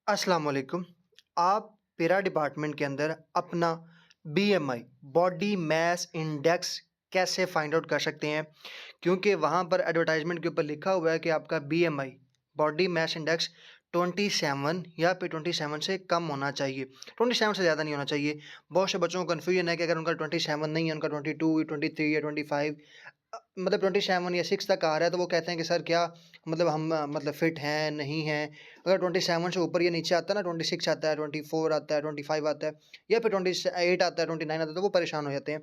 अस्सलाम वालेकुम। आप पैरा डिपार्टमेंट के अंदर अपना बीएमआई बॉडी मास इंडेक्स कैसे फाइंड आउट कर सकते हैं? क्योंकि वहाँ पर एडवर्टाइजमेंट के ऊपर लिखा हुआ है कि आपका बीएमआई बॉडी मास इंडेक्स 27 या फिर 27 से कम होना चाहिए, 27 से ज़्यादा नहीं होना चाहिए। बहुत से बच्चों को कन्फ्यूजन है कि अगर उनका 27 नहीं है, उनका 22 23 या 25 मतलब 27 या 6 तक आ रहा है, तो वो कहते हैं कि सर क्या मतलब हम मतलब फिट हैं नहीं हैं। अगर 27 से ऊपर या नीचे आता है ना, 26 आता है, 24 आता है, 25 आता है या फिर 28 आता है, 29 आता है, तो वो परेशान हो जाते हैं।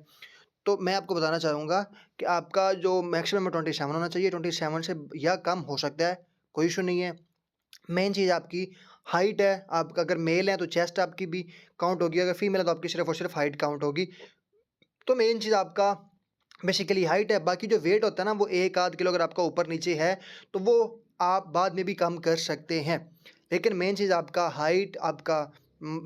तो मैं आपको बताना चाहूँगा कि आपका जो मैक्सिमम है 27 होना चाहिए, 27 से या कम हो सकता है, कोई इशू नहीं है। मेन चीज़ आपकी हाइट है। आप अगर मेल हैं तो चेस्ट आपकी भी काउंट होगी, अगर फीमेल है तो आपकी सिर्फ़ और सिर्फ़ हाइट काउंट होगी। तो मेन चीज़ आपका बेसिकली हाइट है। बाकी जो वेट होता है ना, वो 1 आध किलो अगर आपका ऊपर नीचे है तो वो आप बाद में भी कम कर सकते हैं। लेकिन मेन चीज़ आपका हाइट, आपका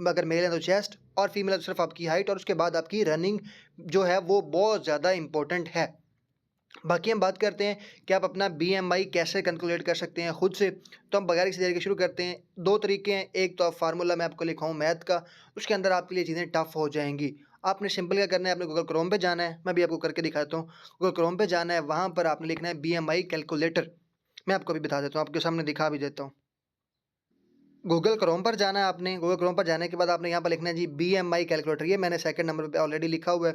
अगर मेल है तो चेस्ट और फीमेल है तो सिर्फ़ आपकी हाइट, और उसके बाद आपकी रनिंग जो है वो बहुत ज़्यादा इम्पोर्टेंट है। बाकी हम बात करते हैं कि आप अपना बीएमआई कैसे कैलकुलेट कर सकते हैं खुद से। तो हम बगैर किसी देर के शुरू करते हैं। 2 तरीके हैं, एक तो आप फार्मूला मैं आपको लिखा हूँ मैथ का, उसके अंदर आपके लिए चीज़ें टफ हो जाएँगी। आपने सिंपल क्या करना है, आपने गूगल क्रोम पे जाना है, मैं भी आपको करके दिखाता हूँ। गूगल क्रोम पे जाना है, वहाँ पर आपने लिखना है बीएमआई कैलकुलेटर। मैं आपको अभी बता देता हूँ, आपके सामने दिखा भी देता हूँ। गूगल क्रोम पर जाना है आपने, गूगल क्रोम पर जाने के बाद आपने यहाँ पर लिखना है जी बीएमआई कैलकुलेटर। ये मैंने सेकंड नंबर पे ऑलरेडी लिखा हुआ है,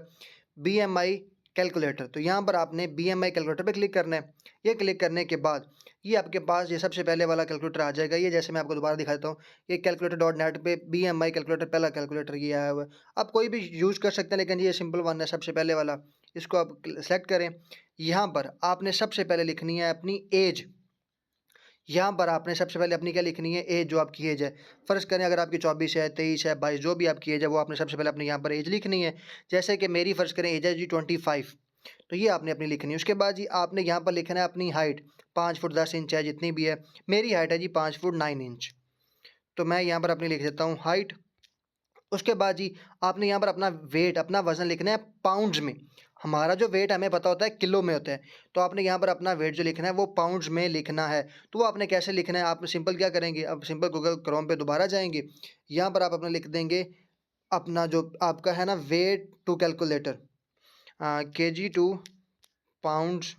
बीएमआई कैलकुलेटर। तो यहाँ पर आपने बीएमआई कैलकुलेटर पे क्लिक करना है। ये क्लिक करने के बाद ये आपके पास ये सबसे पहले वाला कैलकुलेटर आ जाएगा। ये जैसे मैं आपको दोबारा दिखा देता हूँ, ये कैलकुलेटर डॉट नेट पे बीएमआई कैलकुलेटर पहला कैलकुलेटर ये आया हुआ है। आप कोई भी यूज़ कर सकते हैं, लेकिन ये सिंपल वन है सबसे पहले वाला। इसको आप सेलेक्ट करें। यहाँ पर आपने सबसे पहले लिखनी है अपनी एज। यहाँ पर आपने सबसे पहले अपनी क्या लिखनी है, एज, जो आपकी एज है। फ़र्ज़ करें अगर आपकी 24 है, 23 है, 22, जो भी आपकी एज है वो आपने सबसे पहले अपने यहाँ पर एज लिखनी है। जैसे कि मेरी फ़र्ज़ करें एज है जी 25, तो ये आपने अपनी लिखनी है। उसके बाद जी आपने यहाँ पर लिखना है अपनी हाइट, 5 फुट 10 इंच है जितनी भी है। मेरी हाइट है जी 5 फुट 9 इंच। तो मैं यहाँ पर अपनी लिख देता हूँ हाइट। उसके बाद जी आपने यहाँ पर अपना वेट, अपना वज़न लिखना है पाउंड्स में। हमारा जो वेट हमें पता होता है किलो में होता है, तो आपने यहाँ पर अपना वेट जो लिखना है वो पाउंड्स में लिखना है। तो वो आपने कैसे लिखना है, आप सिंपल क्या करेंगे, अब सिंपल गूगल क्रोम पे दोबारा जाएँगे। यहाँ पर आप अपना लिख देंगे अपना जो आपका है ना weight to calculator, kg to pounds.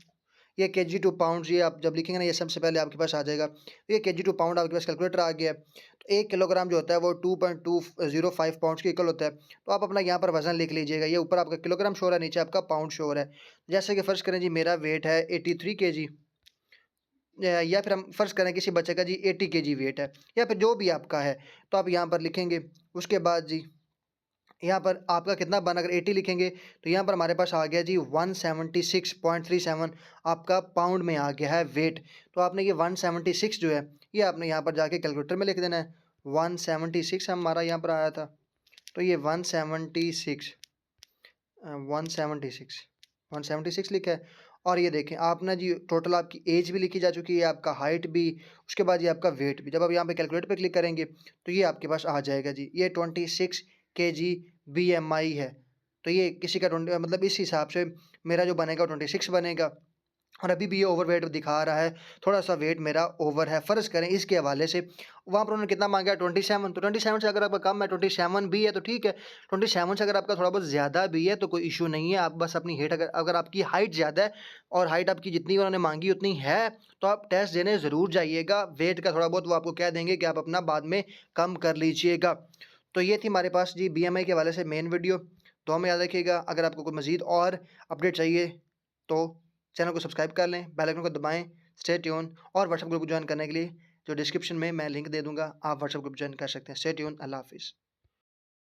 ये केजी टू पाउंड्स, ये आप जब लिखेंगे ना, ये सबसे पहले आपके पास आ जाएगा। ये केजी टू पाउंड आपके पास कैलकुलेटर आ गया है। तो 1 किलोग्राम जो होता है वो 2.205 पाउंड्स के इक्वल होता है। तो आप अपना यहाँ पर वज़न लिख लीजिएगा। ये ऊपर आपका किलोग्राम शो हो रहा है, नीचे आपका पाउंड शो हो रहा है। जैसे कि फ़र्ज़ करें जी मेरा वेट है 83 केजी, या फिर हम फ़र्ज़ करें किसी बच्चे का जी 80 केजी वेट है, या फिर जो भी आपका है, तो आप यहाँ पर लिखेंगे। उसके बाद जी यहाँ पर आपका कितना बना, अगर 80 लिखेंगे तो यहाँ पर हमारे पास आ गया जी 176.37 आपका पाउंड में आ गया है वेट। तो आपने ये 176 जो है ये आपने यहाँ पर जाके कैलकुलेटर में लिख देना है। 176 हमारा यहाँ पर आया था, तो ये 176 176 176 लिखा है। और ये देखें आपने जी टोटल आपकी एज भी लिखी जा चुकी है, आपका हाइट भी, उसके बाद ये आपका वेट भी। जब आप यहाँ पे कैलकुलेटर पे क्लिक करेंगे तो ये आपके पास आ जाएगा जी, ये 26 केजी बीएमआई है। तो ये किसी का 20 मतलब इस हिसाब से मेरा जो बनेगा 26 बनेगा। और अभी भी ये ओवरवेट दिखा रहा है, थोड़ा-सा वेट मेरा ओवर है। फ़र्ज़ करें इसके हवाले से वहाँ पर उन्होंने कितना माँगा है 27, तो 27 से अगर आपका कम है, 27 भी है तो ठीक है। 27 से अगर आपका थोड़ा बहुत ज़्यादा भी है तो कोई इश्यू नहीं है। आप बस अपनी हाइट, अगर अगर आपकी हाइट ज़्यादा है और हाइट आपकी जितनी उन्होंने माँगी उतनी है, तो आप टेस्ट देने ज़रूर जाइएगा। वेट का थोड़ा बहुत वो आपको कह देंगे कि आप अपना बाद में कम कर लीजिएगा। तो ये थी हमारे पास जी बीएमआई के हवाले से मेन वीडियो। दुआ में याद रखिएगा। अगर आपको कोई मज़ीद और अपडेट चाहिए तो चैनल को सब्सक्राइब कर लें, बेल आइकन को दबाएँ, स्टे ट्यून। और व्हाट्सएप ग्रुप ज्वाइन करने के लिए जो डिस्क्रिप्शन में मैं लिंक दे दूँगा, आप व्हाट्सएप ग्रुप ज्वाइन कर सकते हैं। स्टे ट्यून, अल्लाह हाफ़िज़।